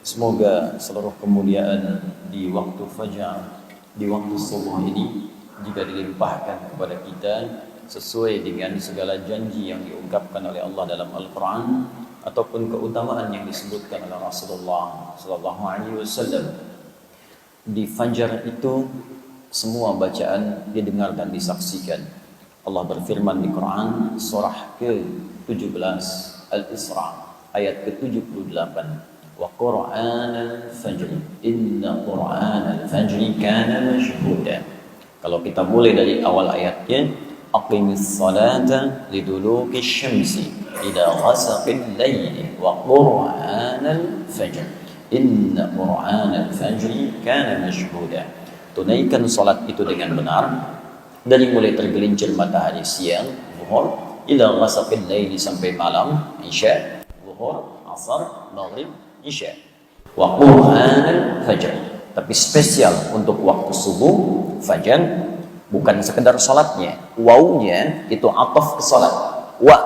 Semoga seluruh kemuliaan di waktu fajar, di waktu subuh ini jika dilimpahkan kepada kita sesuai dengan segala janji yang diungkapkan oleh Allah dalam Al-Quran ataupun keutamaan yang disebutkan oleh Rasulullah Sallallahu Alaihi Wasallam. Di fajar itu semua bacaan didengar dan disaksikan. Allah berfirman di Quran surah ke-17 Al-Isra ayat ke-78. Wa Qur'anal fajr inna Qur'anal fajri kana mashhuda. Kalau kita mulai dari awal ayatnya, aqimis salata liduluki syamsi ila ghasaqil laili wa Qur'anal fajr inna Qur'anal fajri kana mashhuda. Tunaikan salat itu dengan benar dari mulai tergelincir matahari siang zuhur ila ghasaqil laili sampai malam isya zuhur asar maghrib isya wa Qur'anal fajr. Tapi spesial untuk waktu subuh fajar, bukan sekedar salatnya, wawunya itu ataf ke salat, wa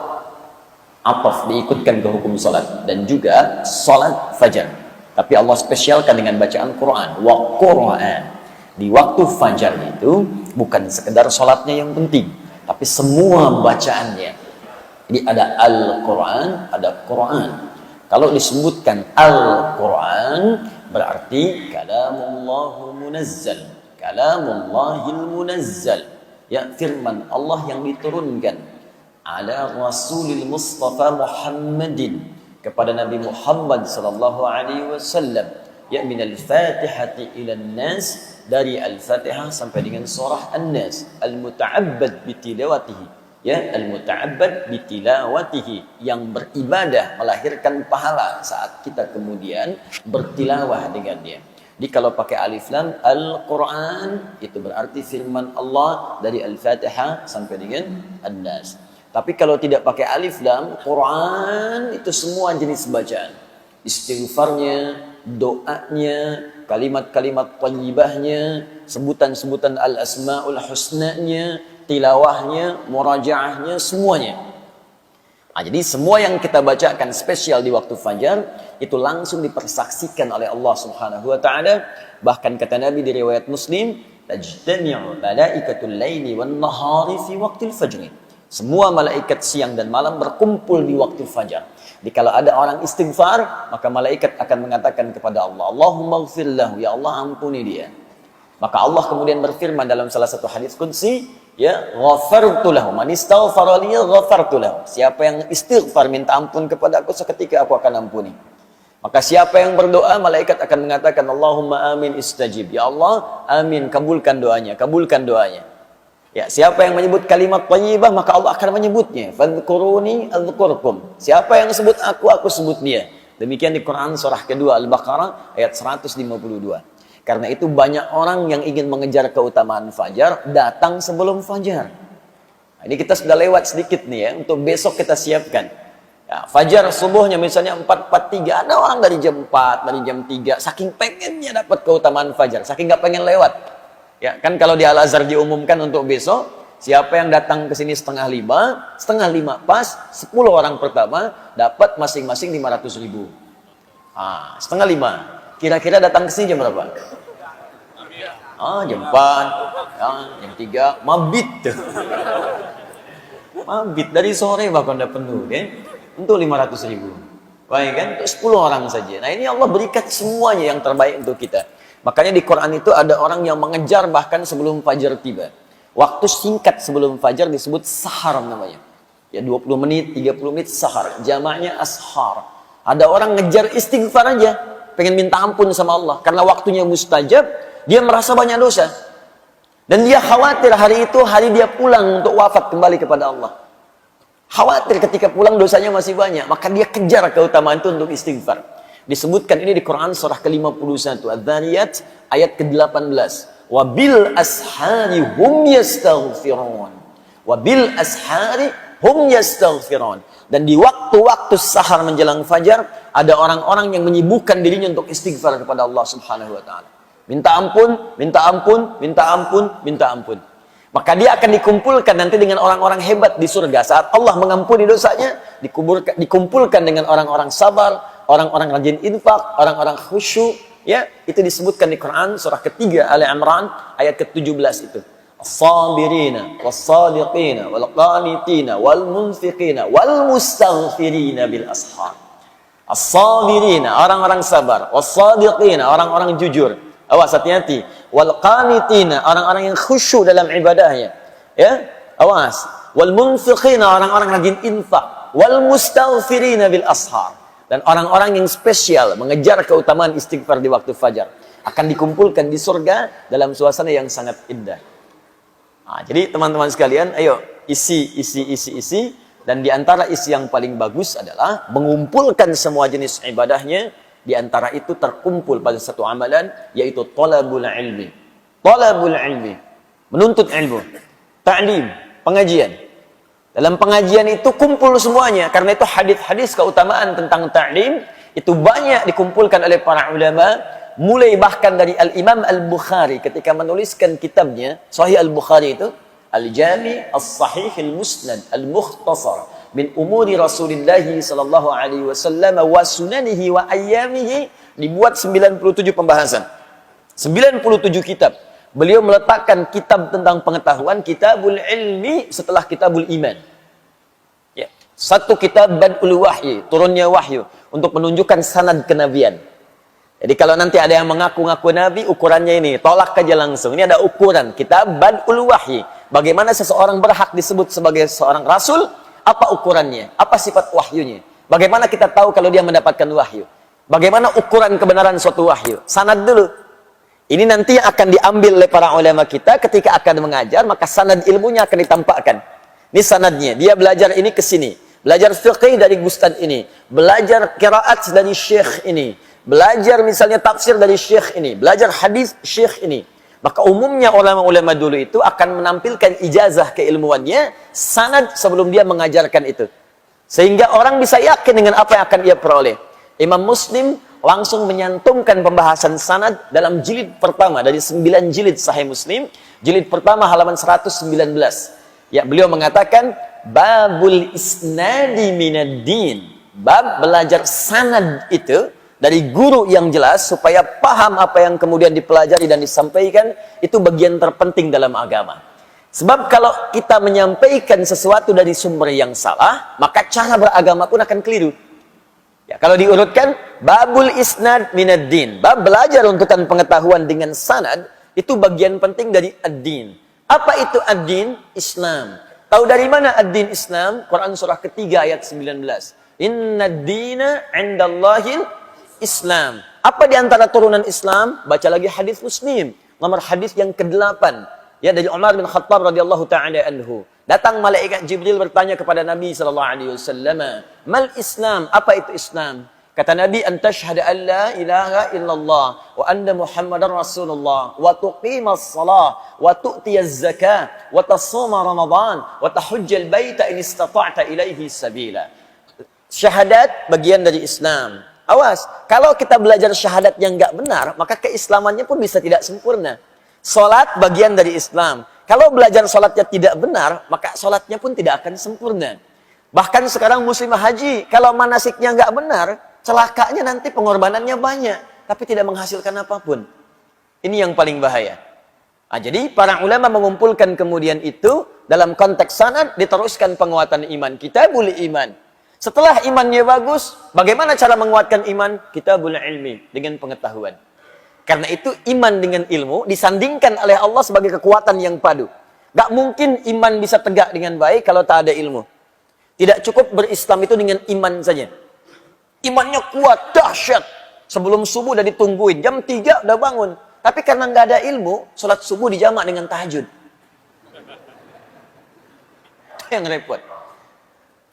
ataf diikutkan ke hukum salat dan juga salat fajar. Tapi Allah spesialkan dengan bacaan Quran, wa Qur'an. Di waktu fajar itu bukan sekedar salatnya yang penting, tapi semua bacaannya. Jadi ada Al-Quran, ada Quran. Kalau disebutkan Al-Quran berarti kalamullahu munazzal, kalamullahil munazzal, ya firman Allah yang diturunkan ala Rasulil Mustafa Muhammadin, kepada Nabi Muhammad sallallahu alaihi wasallam, ya minal Fatihati ila Nas, dari Al-Fatihah sampai dengan surah An-Nas, al-muta'abbad bitilawatihi, ya al-muta'abbad bitilawatihi, yang beribadah melahirkan pahala saat kita kemudian bertilawah dengan dia. Jadi kalau pakai alif lam Al-Quran itu berarti firman Allah dari Al-Fatihah sampai dengan An-Nas. Tapi kalau tidak pakai alif lam, Quran itu semua jenis bacaan, istighfarnya, doanya, kalimat-kalimat thayyibahnya, sebutan-sebutan al-asmaul husnanya, tilawahnya, murajaahnya, semuanya. Nah, jadi semua yang kita bacakan spesial di waktu fajar itu langsung dipersaksikan oleh Allah Subhanahu wa taala. Bahkan kata Nabi di riwayat Muslim, tajtami'u malaikatul laili wan nahari fi waqtil fajr. Semua malaikat siang dan malam berkumpul di waktu fajar. Jadi kalau ada orang istighfar, maka malaikat akan mengatakan kepada Allah, Allahumma ighfir lahu, ya Allah ampuni dia. Maka Allah kemudian berfirman dalam salah satu hadis qudsi, ya ghafartu lahu, man istaghfara li ghafartu lahu. Siapa yang istighfar minta ampun kepada aku, seketika aku akan ampuni. Maka siapa yang berdoa, malaikat akan mengatakan Allahumma amin istajib, ya Allah amin, kabulkan doanya, kabulkan doanya. Ya, siapa yang menyebut kalimat thayyibah, maka Allah akan menyebutnya. Fadhkuruni adzkurkum. Siapa yang sebut aku sebut dia. Demikian di Quran surah kedua Al-Baqarah ayat 152. Karena itu banyak orang yang ingin mengejar keutamaan fajar datang sebelum fajar. Nah, ini kita sudah lewat sedikit nih ya, untuk besok kita siapkan. Ya, fajar subuhnya misalnya 4:43, ada orang dari jam 4, dari jam 3, saking pengennya dapat keutamaan fajar, saking gak pengen lewat. Ya, kan kalau di Al-Azhar diumumkan untuk besok, siapa yang datang ke sini setengah lima pas, 10 orang pertama dapat masing-masing 500.000. Ah, setengah 5. Kira-kira datang ke sini jam berapa? Jam 4, ya, jam 3, mabit tuh. Mabit dari sore bahkan udah penuh, kan? Untuk 500.000. Baik kan? Untuk 10 orang saja. Nah, ini Allah berikan semuanya yang terbaik untuk kita. Makanya di Quran itu ada orang yang mengejar bahkan sebelum fajar tiba. Waktu singkat sebelum fajar disebut sahar namanya. Ya 20 menit, 30 menit sahar. Jamaknya ashar. Ada orang ngejar istighfar aja, pengen minta ampun sama Allah. Karena waktunya mustajab, dia merasa banyak dosa. Dan dia khawatir hari itu hari dia pulang untuk wafat kembali kepada Allah. Khawatir ketika pulang dosanya masih banyak, maka dia kejar keutamaan itu untuk istighfar. Disebutkan ini di Quran surah ke-51 Adz-Dzariyat ayat ke-18. Wabil ashari hum yastaghfirun. Wabil ashari hum yastaghfirun. Dan di waktu-waktu sahar menjelang fajar ada orang-orang yang menyibukkan dirinya untuk istighfar kepada Allah Subhanahu wa taala. Minta ampun, minta ampun, minta ampun, minta ampun. Maka dia akan dikumpulkan nanti dengan orang-orang hebat di surga. Saat Allah mengampuni dosanya, dikumpulkan dengan orang-orang sabar, orang-orang rajin infak, orang-orang khusyuk, ya, itu disebutkan di Quran surah ketiga Ali Imran ayat ke-17 itu. As-sabirina was-sadiqina wal-qanitina wal-munfiqina wal-mustaghfirina bil ashar. As-sabirina, orang-orang sabar, was-sadiqina, orang-orang jujur. Awas, hati-hati. Wal-qanitina, orang-orang yang khusyuk dalam ibadahnya. Ya, awas. Wal-munfiqina, orang-orang rajin infak. Wal-mustaghfirina bil ashar. Dan orang-orang yang spesial mengejar keutamaan istighfar di waktu fajar akan dikumpulkan di surga dalam suasana yang sangat indah. Nah, jadi teman-teman sekalian, ayo isi. Dan di antara isi yang paling bagus adalah mengumpulkan semua jenis ibadahnya. Di antara itu terkumpul pada satu amalan, yaitu talabul ilmi. Talabul ilmi, menuntut ilmu. Ta'lim, pengajian. Dalam pengajian itu kumpul semuanya. Karena itu hadis-hadis keutamaan tentang ta'lim itu banyak dikumpulkan oleh para ulama. Mulai bahkan dari Al-Imam Al-Bukhari ketika menuliskan kitabnya Sahih Al-Bukhari itu Al-Jami' As-Sahih Al-Musnad Al-Mukhtasar min umuri Rasulullah sallallahu alaihi wasallam wa sunanihi wa ayyamihi, dibuat 97 pembahasan. 97 kitab. Beliau meletakkan kitab tentang pengetahuan, Kitabul Ilmi, setelah Kitabul Iman. Ya, satu kitab Bad'ul Wahyi, turunnya wahyu untuk menunjukkan sanad kenabian. Jadi kalau nanti ada yang mengaku-ngaku nabi, ukurannya ini, tolak aja langsung. Ini ada ukuran, Kitab Bad'ul Wahyi. Bagaimana seseorang berhak disebut sebagai seorang rasul? Apa ukurannya? Apa sifat wahyunya? Bagaimana kita tahu kalau dia mendapatkan wahyu? Bagaimana ukuran kebenaran suatu wahyu? Sanad dulu. Ini nanti akan diambil oleh para ulama kita ketika akan mengajar, maka sanad ilmunya akan ditampakkan. Ini sanadnya. Dia belajar ini ke sini. Belajar fiqih dari ustaz ini. Belajar qiraat dari syekh ini. Belajar misalnya tafsir dari syekh ini. Belajar hadis syekh ini. Maka umumnya ulama-ulama dulu itu akan menampilkan ijazah keilmuannya, sanad sebelum dia mengajarkan itu. Sehingga orang bisa yakin dengan apa yang akan ia peroleh. Imam Muslim langsung menyantumkan pembahasan sanad dalam jilid pertama dari 9 jilid Sahih Muslim. Jilid pertama halaman 119. Ya, beliau mengatakan babul isnadi minad din. Bab belajar sanad itu dari guru yang jelas supaya paham apa yang kemudian dipelajari dan disampaikan, itu bagian terpenting dalam agama. Sebab kalau kita menyampaikan sesuatu dari sumber yang salah, maka cara beragama pun akan keliru. Ya, kalau diurutkan, babul isnad minad din. Bab belajar runtutan pengetahuan dengan sanad, itu bagian penting dari ad-din. Apa itu ad-din? Islam. Tahu dari mana ad-din Islam? Quran surah ketiga ayat 19. Inna ad-dina 'indallahil Islam. Apa di antara turunan Islam? Baca lagi hadis Muslim, nomor hadis yang ke-8. Ya, dari Umar bin Khattab radhiyallahu taala anhu. Datang malaikat Jibril bertanya kepada Nabi sallallahu alaihi wasallam, "Mal Islam?" Apa itu Islam? Kata Nabi, "An tashhadu an la ilaha illallah wa anna Muhammadar Rasulullah wa tuqimas shalah wa tu'tiyaz zakah wa tasuma Ramadan wa tahujjal baita in istata'ta ilaihi sabila." Syahadat bagian dari Islam. Awas, kalau kita belajar syahadat yang enggak benar, maka keislamannya pun bisa tidak sempurna. Salat bagian dari Islam. Kalau belajar salatnya tidak benar, maka salatnya pun tidak akan sempurna. Bahkan sekarang muslimah haji, kalau manasiknya enggak benar, celakanya nanti pengorbanannya banyak, tapi tidak menghasilkan apapun. Ini yang paling bahaya. Nah, jadi para ulama mengumpulkan kemudian itu, dalam konteks sanad, diteruskan penguatan iman. Kitabul iman. Setelah imannya bagus, bagaimana cara menguatkan iman? Kitabul ilmi, dengan pengetahuan. Karena itu iman dengan ilmu disandingkan oleh Allah sebagai kekuatan yang padu. Gak mungkin iman bisa tegak dengan baik kalau tak ada ilmu. Tidak cukup berislam itu dengan iman saja. Imannya kuat, dahsyat. Sebelum subuh udah ditungguin, jam 3 udah bangun. Tapi karena nggak ada ilmu, sholat subuh dijamak dengan tahajud. Itu yang repot.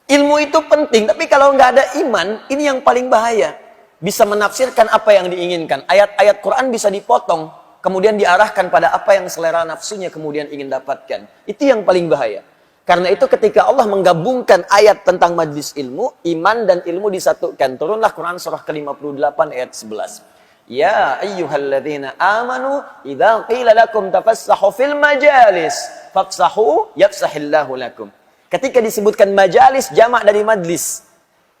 Ilmu itu penting, tapi kalau nggak ada iman, ini yang paling bahaya. Bisa menafsirkan apa yang diinginkan. Ayat-ayat Quran bisa dipotong, kemudian diarahkan pada apa yang selera nafsunya kemudian ingin dapatkan. Itu yang paling bahaya. Karena itu ketika Allah menggabungkan ayat tentang majlis ilmu, iman dan ilmu disatukan. Turunlah Quran surah ke-58 ayat 11. Ya ayyuhalladzina amanu idza qila lakum tafassahu fil majalis fafsahu yafsahillahu lakum. Ketika disebutkan majalis, jamak dari majlis.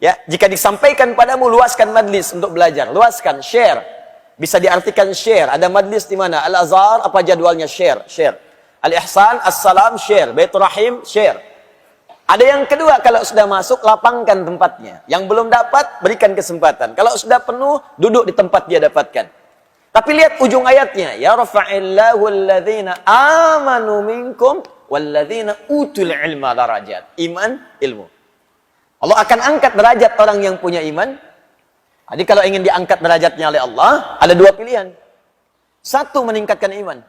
Ya, jika disampaikan padamu, luaskan majlis untuk belajar, luaskan, share. Bisa diartikan share. Ada majlis di mana? Al-Azhar, apa jadwalnya? Share, share. Al-Ihsan, As-Salam, share. Baitur Rahim, share. Ada yang kedua, kalau sudah masuk, lapangkan tempatnya. Yang belum dapat, berikan kesempatan. Kalau sudah penuh, duduk di tempat dia dapatkan. Tapi lihat ujung ayatnya. Ya rafa'illahu alladhina amanu minkum walladhina utul ilma darajat. Iman, ilmu. Allah akan angkat derajat orang yang punya iman. Jadi kalau ingin diangkat derajatnya oleh Allah, ada dua pilihan. Satu, meningkatkan iman.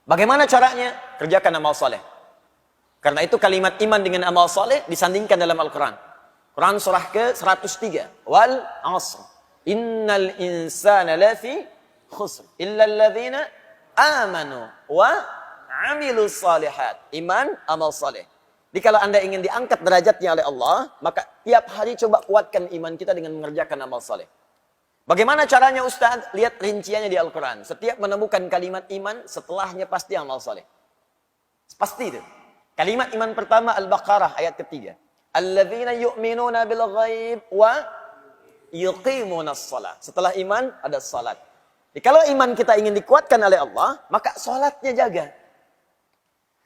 Bagaimana caranya? Kerjakan amal soleh. Karena itu kalimat iman dengan amal soleh disandingkan dalam Al-Quran. Quran surah ke-103. Wal asr. Innal insana lafi khusr. Illa alladhina amanu wa amilu salihat. Iman, amal soleh. Jadi kalau Anda ingin diangkat derajatnya oleh Allah, maka tiap hari coba kuatkan iman kita dengan mengerjakan amal saleh. Bagaimana caranya Ustaz? Lihat rinciannya di Al-Quran. Setiap menemukan kalimat iman, setelahnya pasti amal saleh. Pasti itu. Kalimat iman pertama Al-Baqarah ayat ketiga. Alladzina yu'minuna bil ghaib wa yuqimuna as-salat. Setelah iman ada salat. Jadi kalau iman kita ingin dikuatkan oleh Allah, maka salatnya jaga.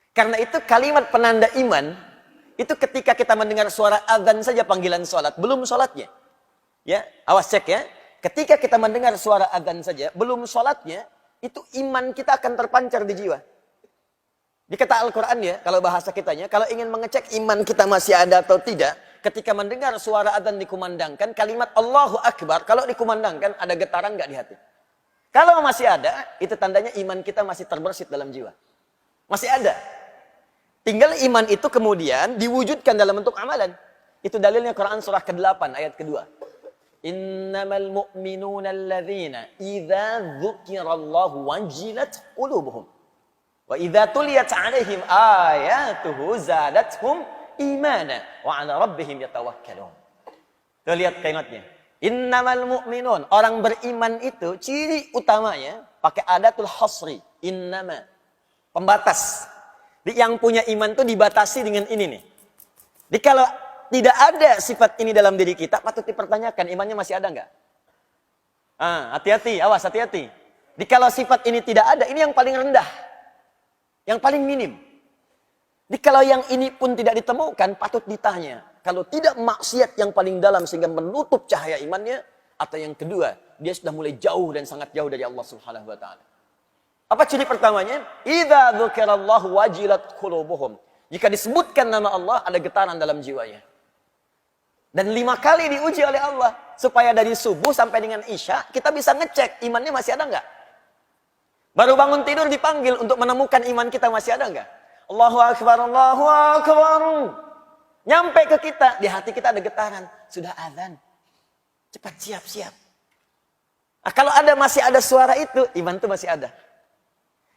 Karena itu kalimat penanda iman, itu ketika kita mendengar suara azan saja panggilan sholat, belum sholatnya. Ya, awas cek ya. Ketika kita mendengar suara azan saja, belum sholatnya, itu iman kita akan terpancar di jiwa. Di kata Al-Quran ya, kalau bahasa kitanya, kalau ingin mengecek iman kita masih ada atau tidak, ketika mendengar suara azan dikumandangkan, kalimat Allahu Akbar, kalau dikumandangkan, ada getaran nggak di hati? Kalau masih ada, itu tandanya iman kita masih terbersit dalam jiwa. Masih ada. Tinggal iman itu kemudian diwujudkan dalam bentuk amalan. Itu dalilnya Quran surah ke-8 ayat kedua. Innamal mu'minuna alladzina idza dzukirallahu wajilat qulubuhum wa idza tuliyat 'alaihim ayatuhu zadatuhum imana wa 'ala rabbihim yatawakkalun. Tuh lihat kalimatnya. Innamal mu'minun, orang beriman itu ciri utamanya pakai adatul hasri, innama, pembatas. Yang punya iman itu dibatasi dengan ini nih. Jadi kalau tidak ada sifat ini dalam diri kita, patut dipertanyakan imannya masih ada nggak? Hati-hati, awas hati-hati. Jadi kalau sifat ini tidak ada, ini yang paling rendah. Yang paling minim. Jadi kalau yang ini pun tidak ditemukan, patut ditanya. Kalau tidak maksiat yang paling dalam sehingga menutup cahaya imannya, atau yang kedua, dia sudah mulai jauh dan sangat jauh dari Allah Subhanahu wa taala. Apa ciri pertamanya? Idza dzukirallahu wajilat qulubuhum. Jika disebutkan nama Allah, ada getaran dalam jiwanya. Dan 5 kali diuji oleh Allah. Supaya dari subuh sampai dengan isya, kita bisa ngecek imannya masih ada nggak? Baru bangun tidur dipanggil untuk menemukan iman kita masih ada nggak? Allahu Akbar, Allahu Akbar. Nyampe ke kita, di hati kita ada getaran. Sudah azan. Cepat siap-siap. Nah, kalau masih ada suara itu, iman itu masih ada.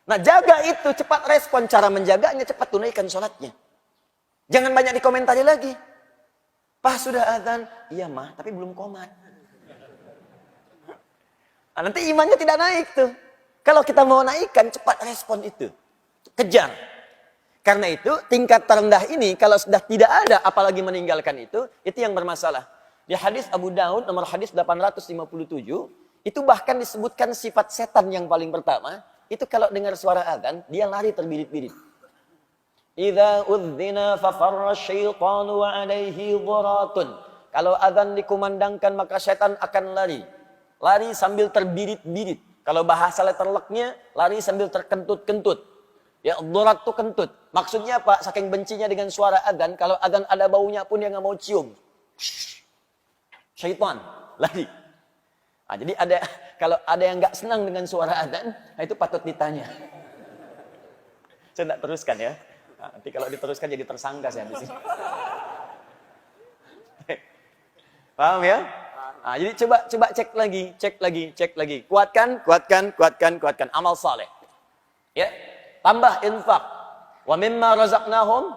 Nah, jaga itu, cepat respon. Cara menjaganya, cepat tunaikan sholatnya. Jangan banyak dikomentari lagi. Pak, sudah azan. Iya, mah, tapi belum qomat. Nah, nanti imannya tidak naik tuh. Kalau kita mau naikkan, cepat respon itu. Kejar. Karena itu, tingkat terendah ini, kalau sudah tidak ada, apalagi meninggalkan itu yang bermasalah. Di hadis Abu Daud, nomor hadis 857, itu bahkan disebutkan sifat setan yang paling pertama, itu kalau dengar suara azan, dia lari terbirit-birit. Idza udzina fafarra syaitanu wa alaihi dhuratun. Kalau azan dikumandangkan maka setan akan lari. Lari sambil terbirit-birit. Kalau bahasa letterlocknya, lari sambil terkentut-kentut. Ya, dhurat itu kentut. Maksudnya apa? Saking bencinya dengan suara azan, kalau azan ada baunya pun dia nggak mau cium. Syaitan lari. Nah, jadi kalau ada yang nggak senang dengan suara azan, nah itu patut ditanya. Saya nggak teruskan ya. Nah, nanti kalau diteruskan jadi tersangka saya di sini. Paham ya? Nah, jadi coba cek lagi. Kuatkan amal saleh. Ya, tambah infak. Wa mimma razaqnahum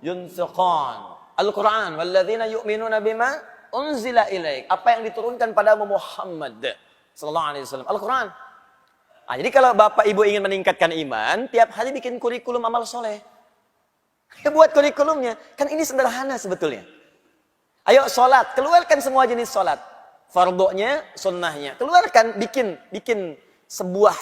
yunfiqun. Al-Qur'an, walladzina yu'minuna bima unzila ilaik. Apa yang diturunkan padamu Muhammad sallallahu alaihi wasallam, Al-Quran. Nah, jadi kalau Bapak Ibu ingin meningkatkan iman, tiap hari bikin kurikulum amal soleh. Ya buat kurikulumnya. Kan ini sederhana sebetulnya. Ayo sholat, keluarkan semua jenis sholat. Fardunya, sunnahnya. Keluarkan, bikin sebuah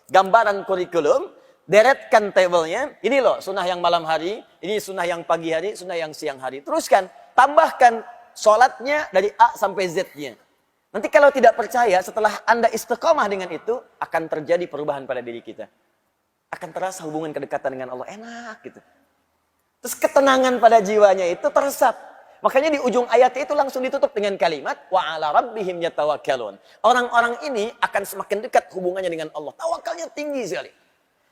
gambaran kurikulum, deretkan tabelnya. Ini loh, sunnah yang malam hari, ini sunnah yang pagi hari, sunnah yang siang hari. Teruskan, tambahkan sholatnya dari A sampai Z-nya. Nanti kalau tidak percaya, setelah Anda istiqomah dengan itu, akan terjadi perubahan pada diri kita. Akan terasa hubungan kedekatan dengan Allah. Enak gitu. Terus ketenangan pada jiwanya itu teresap. Makanya di ujung ayat itu langsung ditutup dengan kalimat wa 'ala rabbihim yatawakkalun. Orang-orang ini akan semakin dekat hubungannya dengan Allah. Tawakalnya tinggi sekali.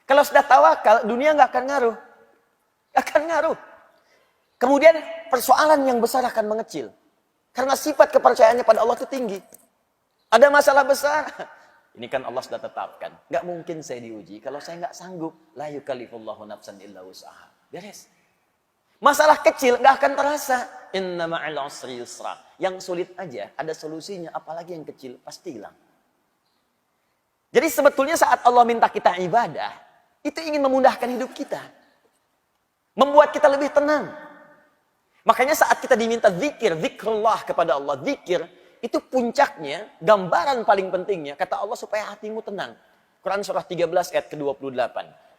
Kalau sudah tawakal, dunia nggak akan ngaruh. Nggak akan ngaruh. Kemudian persoalan yang besar akan mengecil. Karena sifat kepercayaannya pada Allah itu tinggi. Ada masalah besar. Ini kan Allah sudah tetapkan. Nggak mungkin saya diuji kalau saya nggak sanggup. La yukallifullahu nafsan illa wus'aha. Beres. Masalah kecil nggak akan terasa. Inna ma'al usri yusra. Yang sulit aja ada solusinya, apalagi yang kecil pasti hilang. Jadi sebetulnya saat Allah minta kita ibadah, itu ingin memudahkan hidup kita. Membuat kita lebih tenang. Makanya saat kita diminta zikir, zikrullah kepada Allah, zikir, itu puncaknya, gambaran paling pentingnya, kata Allah supaya hatimu tenang. Quran surah 13 ayat ke-28.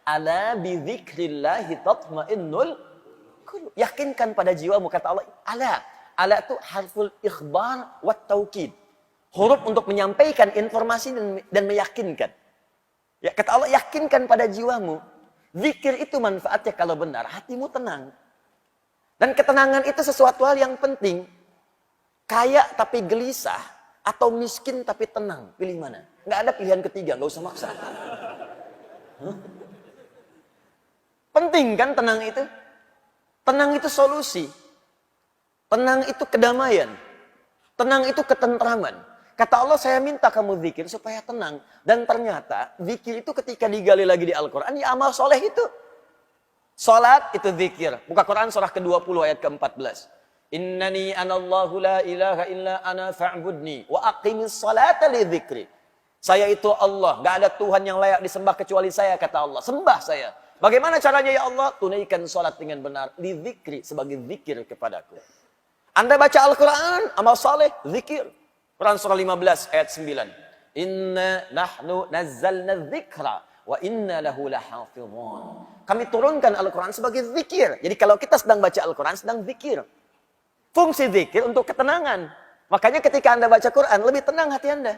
Ala bi dzikrillahi tatmainnul. Yakinkan pada jiwamu, kata Allah. Ala itu harful ikhbar wa taukid. Huruf untuk menyampaikan informasi dan meyakinkan. Ya, kata Allah, yakinkan pada jiwamu. Zikir itu manfaatnya kalau benar, hatimu tenang. Dan ketenangan itu sesuatu hal yang penting. Kaya tapi gelisah, atau miskin tapi tenang. Pilih mana? Nggak ada pilihan ketiga, nggak usah maksa. Penting kan tenang itu? Tenang itu solusi. Tenang itu kedamaian. Tenang itu ketentraman. Kata Allah, saya minta kamu zikir supaya tenang. Dan ternyata zikir itu ketika digali lagi di Al-Quran, ya amal soleh itu. Salat itu zikir. Buka Quran surah ke-20 ayat ke-14. Innani anallahu la ilaha illa ana fa'budni wa aqimis salata li dzikri. Saya itu Allah, gak ada Tuhan yang layak disembah kecuali saya, kata Allah. Sembah saya. Bagaimana caranya ya Allah? Tunaikan salat dengan benar. Li dzikri, sebagai zikir kepadaku. Anda baca Al-Quran, amal saleh, zikir. Quran surah 15 ayat 9. Inna nahnu nazzalna dzikra wa inna lahu lahafizun. Kami turunkan Al-Quran sebagai zikir. Jadi kalau kita sedang baca Al-Quran, sedang zikir. Fungsi zikir untuk ketenangan. Makanya ketika Anda baca Quran, lebih tenang hati Anda.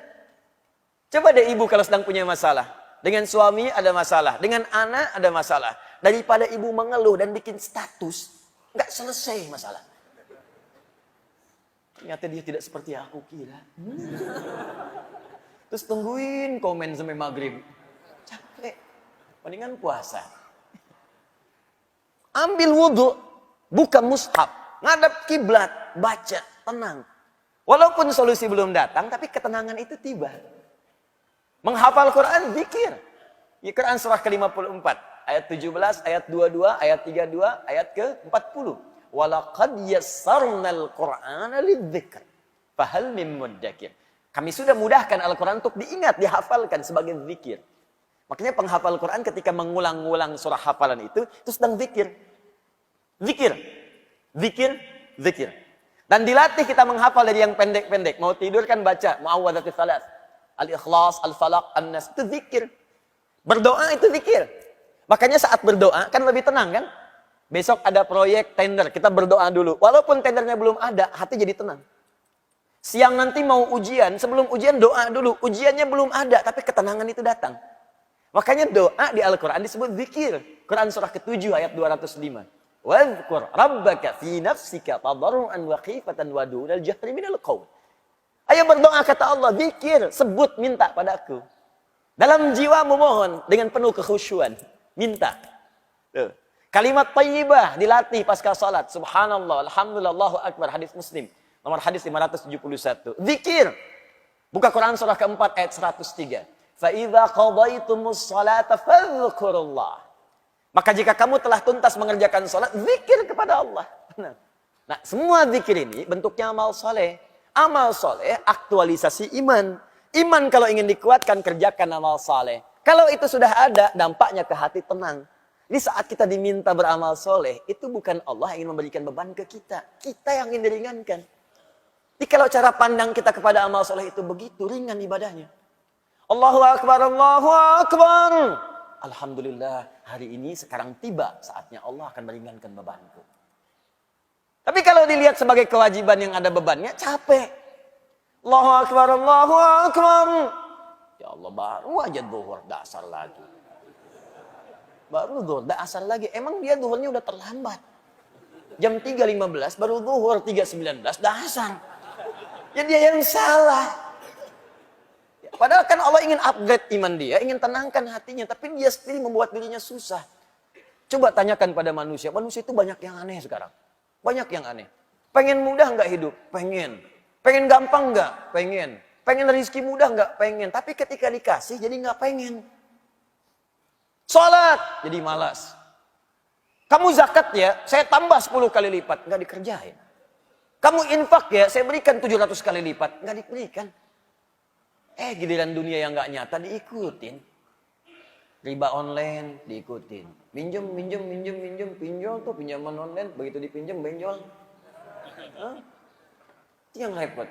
Coba deh ibu kalau sedang punya masalah. Dengan suami ada masalah. Dengan anak ada masalah. Daripada ibu mengeluh dan bikin status, nggak selesai masalah. Ternyata dia tidak seperti aku kira. Terus tungguin komen sampai maghrib. Capek. Mendingan puasa. Ambil wudhu, buka mushaf, ngadap kiblat, baca, tenang. Walaupun solusi belum datang, tapi ketenangan itu tiba. Menghafal Quran, zikir. Ya, Quran surah ke-54, ayat 17, ayat 22, ayat 32, ayat ke-40. Walaqad yassarnal Qur'ana lidzikr. Fahal mim muddakir. Kami sudah mudahkan Al-Quran untuk diingat, dihafalkan sebagai zikir. Makanya penghafal Quran ketika mengulang-ulang surah hafalan itu sedang zikir. Zikir. Zikir, zikir. Dan dilatih kita menghafal dari yang pendek-pendek. Mau tidur kan baca Mu'awwadhatus Salas. Al-Ikhlas, Al-Falaq, An-Nas. Itu zikir. Berdoa itu zikir. Makanya saat berdoa kan lebih tenang kan? Besok ada proyek tender, kita berdoa dulu. Walaupun tendernya belum ada, hati jadi tenang. Siang nanti mau ujian, sebelum ujian doa dulu. Ujiannya belum ada, tapi ketenangan itu datang. Makanya doa di Al-Quran disebut zikir. Quran surah ke-7 ayat 205. Wadhkur rabbaka fi nafsika tadarruan wa khifatan wa dunal jahri minal qaul. Ayo berdoa, kata Allah, zikir, sebut, minta padaku. Dalam jiwamu mohon dengan penuh kekhusyuan, minta. Tuh. Kalimat thayyibah dilatih pasca salat. Subhanallah, alhamdulillah, Allahu akbar, hadis Muslim. Nomor hadis 571. Zikir. Buka Quran surah keempat ayat 103. Fa idza qadaytumus salata fadhkurullah. Maka jika kamu telah tuntas mengerjakan salat, zikir kepada Allah. Nah, semua zikir ini bentuknya amal saleh. Amal soleh, aktualisasi iman. Iman kalau ingin dikuatkan, kerjakan amal soleh. Kalau itu sudah ada, dampaknya ke hati tenang. Jadi saat kita diminta beramal soleh, itu bukan Allah yang ingin memberikan beban ke kita. Kita yang ingin diringankan. Jadi kalau cara pandang kita kepada amal soleh itu begitu, ringan ibadahnya. Allahu Akbar, Allahu Akbar. Alhamdulillah, hari ini sekarang tiba saatnya Allah akan meringankan bebanku. Tapi kalau dilihat sebagai kewajiban yang ada bebannya, capek. Allahu Akbar, Allahu Akbar. Ya Allah, baru aja zuhur, dasar lagi. Baru zuhur, dasar lagi. Emang dia zuhurnya udah terlambat. Jam 3.15, baru zuhur 3.19, dasar. Ya dia yang salah. Padahal kan Allah ingin upgrade iman dia, ingin tenangkan hatinya. Tapi dia sendiri membuat dirinya susah. Coba tanyakan pada manusia. Manusia itu banyak yang aneh sekarang. Banyak yang aneh. Pengen mudah nggak hidup? Pengen. Pengen gampang nggak? Pengen. Pengen rezeki mudah nggak? Pengen. Tapi ketika dikasih jadi nggak pengen. Sholat jadi malas. Kamu zakat ya, saya tambah 10 kali lipat. Nggak dikerjain. Kamu infak ya, saya berikan 700 kali lipat. Nggak diberikan. Giliran dunia yang nggak nyata diikutin. Riba online diikutin. Minjem, pinjol tuh pinjaman online. Begitu dipinjam, benjol. Itu yang repot.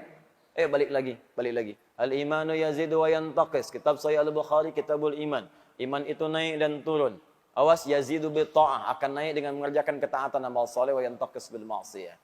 Balik lagi. Al-imanu yazidu wa yantaqis. Kitab Sahih Al-Bukhari, Kitabul Iman. Iman itu naik dan turun. Awas yazidu bi ta'ah, akan naik dengan mengerjakan ketaatan amal saleh wa yantaqis bil ma'siyah.